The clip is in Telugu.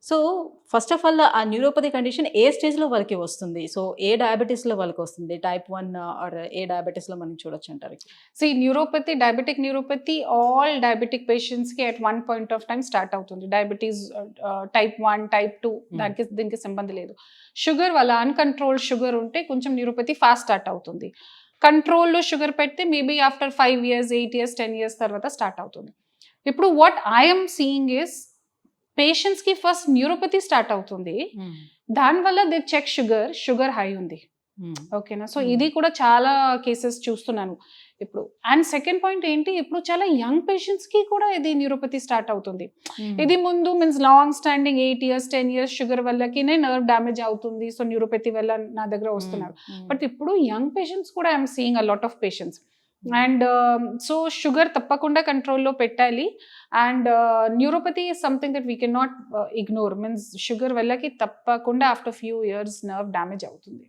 సో ఫస్ట్ ఆఫ్ ఆల్ ఆ న్యూరోపతి కండిషన్ ఏ స్టేజ్‌లో వాళ్ళకి వస్తుంది? సో ఏ డయాబెటిస్‌లో వాళ్ళకి వస్తుంది? టైప్ 1 ఆర్ ఏ డయాబెటిస్‌లో మనం చూడొచ్చు అంటారు? See, neuropathy, diabetic neuropathy, all diabetic patients కి at one point of time start అవుతుంది. డయాబెటీస్ టైప్ 1, టైప్ 2 దీనికి సంబంధం లేదు. షుగర్ వాళ్ళ అన్‌కంట్రోల్డ్ షుగర్ ఉంటే కొంచెం న్యూరోపతి ఫాస్ట్ స్టార్ట్ అవుతుంది. కంట్రోల్‌లో షుగర్ పెడితే maybe after 5 years, 8 years, 10 years తర్వాత స్టార్ట్ అవుతుంది. ఇప్పుడు వాట్ ఐఎమ్ సీయింగ్ ఇస్ పేషెంట్స్కి ఫస్ట్ న్యూరోపతి స్టార్ట్ అవుతుంది. దానివల్ల దే చెక్ షుగర్ హై ఉంది. ఓకేనా? సో ఇది కూడా చాలా కేసెస్ చూస్తున్నాను ఇప్పుడు. అండ్ సెకండ్ పాయింట్ ఏంటి, ఇప్పుడు చాలా యంగ్ పేషెంట్స్ కి కూడా ఇది న్యూరోపతి స్టార్ట్ అవుతుంది. ఇది ముందు means long standing 8 years 10 years sugar వల్లకినే నర్వ్ డ్యామేజ్ అవుతుంది, సో న్యూరోపతి వల్ల నా దగ్గర వస్తున్నారు. బట్ ఇప్పుడు యంగ్ పేషెంట్స్ కూడా I'm seeing a lot of patients. And so sugar తప్పకుండా కంట్రోల్లో పెట్టాలి. And neuropathy is something that we can not ignore. Means sugar వల్లకి తప్పకుండా after few years nerve damage అవుతుంది.